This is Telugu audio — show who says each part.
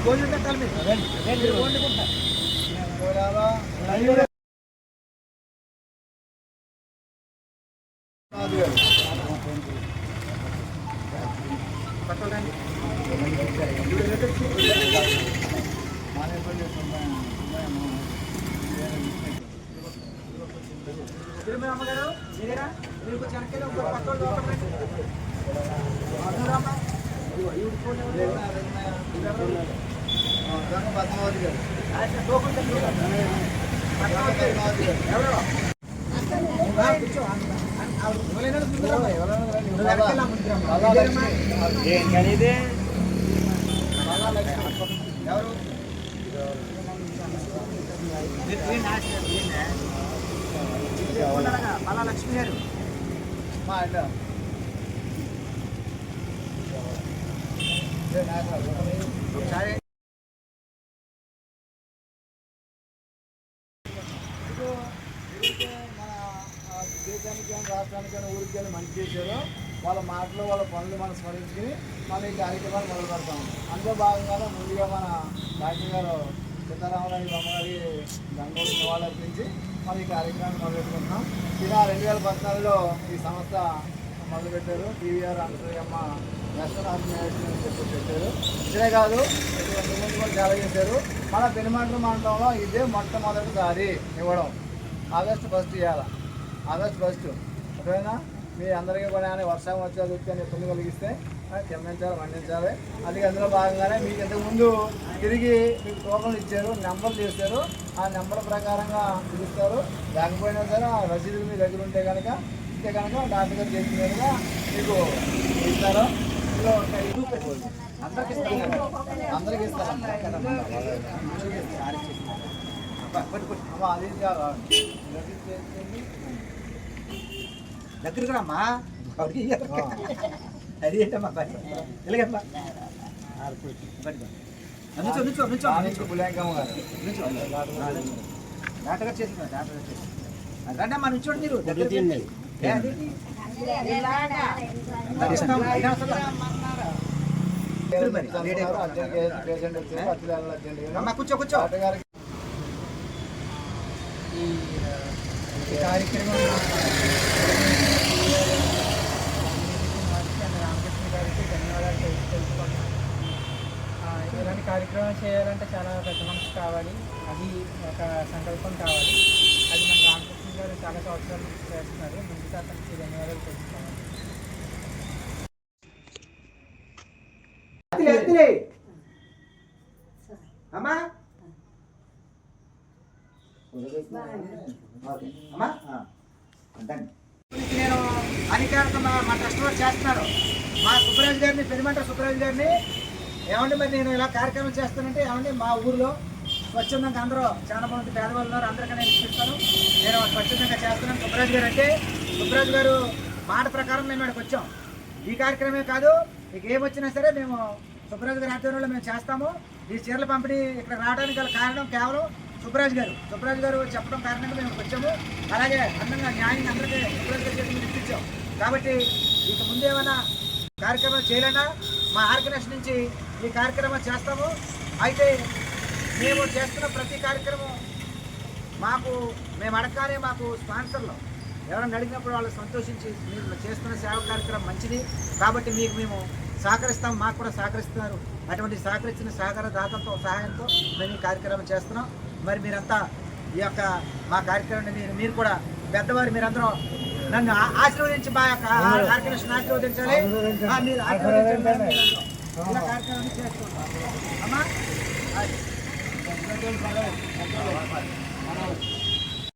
Speaker 1: భోజనం పెట్టాలి మీరు వండుకుంటా అమ్మగారు మీరేనా మీకు చెనక్కాయలు పక్కన పద్మావతి గారు ఎవరు పలా లక్ష్మి గారు మా అడ్డ ఒకసారి దేశానికి కానీ రాష్ట్రానికి కానీ ఊరికి కానీ మంచి చేశారు. వాళ్ళ మాటలు వాళ్ళ పనులు మనం స్మరించుకుని మన ఈ కార్యక్రమాలు మొదలు పెడతాము. అందులో భాగంగానే ముందుగా మన డాక్టర్ గారు సీతారామరాజు బొమ్మగారి గంగోళి నివాళులు అర్పించి మనం ఈ కార్యక్రమాన్ని మొదలుపెట్టుకుంటున్నాం. ఇలా 2014లో ఈ సంస్థ మొదలుపెట్టారు. టీవీఆర్ అనసూయమ్మ నేషనల్ ఆర్గనైజేషన్ అని చెప్పి పెట్టారు. ఇదే కాదు ఇటువంటి ముందు కూడా చాలా చేశారు. మన పెనుమంట్ర మండలంలో ఇదే మొట్టమొదటిసారి ఇవ్వడం. ఆగస్టు 1 ఇవ్వాలి. ఆగస్టు 1 ఓకేనా. మీ అందరికీ కూడా వర్షం వచ్చేది వచ్చి ఇబ్బంది కలిగిస్తే క్షమించాలి, మండించాలి. అది అందులో భాగంగానే మీకు ఇంతకుముందు తిరిగి మీకు టోకన్లు ఇచ్చారు, నెంబర్లు చేశారు. ఆ నెంబర్ ప్రకారంగా పిలుస్తారు. లేకపోయినా సరే ఆ రసీదులు మీ దగ్గర ఉంటే కనుక డాక్టర్ గారు చేసినట్టుగా మీకు ఇస్తారు. ఇందులో అందరికి ఇస్తారు. అది దగ్గరికి రమ్మా అది ఏంటమ్మా ఇలాగమ్మా బులాంకమ్మ గారు డాక్టర్ గారు చేస్తున్నారు. డాక్టర్ గారు చేస్తున్నారు. రండి అమ్మా నుంచోండి మీరు దగ్గర కూర్చో కూర్చో. ఈ కార్యక్రమం రామకృష్ణ గారికి ధన్యవాదాలు తెలుసుకోండి. ఇలాంటి కార్యక్రమం చేయాలంటే చాలా పెద్ద మనసు కావాలి, అది ఒక సంకల్పం కావాలి. అది మన రామకృష్ణ గారు చాలా సంవత్సరాలు చేస్తున్నారు. ముందుకు అతనికి ధన్యవాదాలు తెలుసుకోవాలి. అమ్మా నేను అధికారులతో మా ట్రస్ట్ వారు చేస్తున్నారు. మా సుబ్బరాజు గారిని, పెనుమంట్ర సుబ్బరాజు గారిని, ఏమంటే మరి నేను ఇలా కార్యక్రమం చేస్తానంటే ఏమంటే మా ఊర్లో స్వచ్ఛందంగా అందరూ చాలా మంది పేదవాళ్ళు ఉన్నారు, అందరికీ నేను ఇప్పిస్తాను, నేను స్వచ్ఛందంగా చేస్తున్నాను. సుబ్బరాజు గారు అంటే సుబ్బరాజు గారు మాట ప్రకారం మేము ఇక్కడికి వచ్చాం. ఈ కార్యక్రమమే కాదు, మీకు ఏమొచ్చినా సరే మేము సుబ్బరాజు గారి ఆధ్వర్యంలో మేము చేస్తాము. ఈ చీరల పంపిణీ ఇక్కడ రావడానికి గల కారణం కేవలం సుబ్బరాజు గారు చెప్పడం కారణంగా మేము వచ్చాము. అలాగే అందంగా న్యాయంగా అందరికీ సుబ్బరాజు గారి చేతి మీద ఇప్పించాం. కాబట్టి ఇక ముందేమైనా కార్యక్రమం చేయాలన్నా మా ఆర్గనైజేషన్ నుంచి ఈ కార్యక్రమం చేస్తాము. అయితే మేము చేస్తున్న ప్రతి కార్యక్రమం మేము అడగగానే మాకు స్పాన్సర్లు ఎవరైనా అడిగినప్పుడు వాళ్ళు సంతోషించి మీరు చేస్తున్న సేవ కార్యక్రమం మంచిది కాబట్టి మీకు మేము సహకరిస్తాం, మాకు కూడా సహకరిస్తున్నారు. అటువంటి సహకరించిన సహకార దాతలతో సహాయంతో మేము ఈ కార్యక్రమం చేస్తున్నాం. మరి మీరంతా ఈ యొక్క మా కార్యక్రమాన్ని మీరు కూడా పెద్దవారు మీరందరూ నన్ను ఆశీర్వదించి మా కార్యక్రమాన్ని ఆశీర్వదించాలి. మీరు ఆశీర్వదించాలి. ఇలా కార్యక్రమాన్ని చేస్తున్నాం అమ్మా.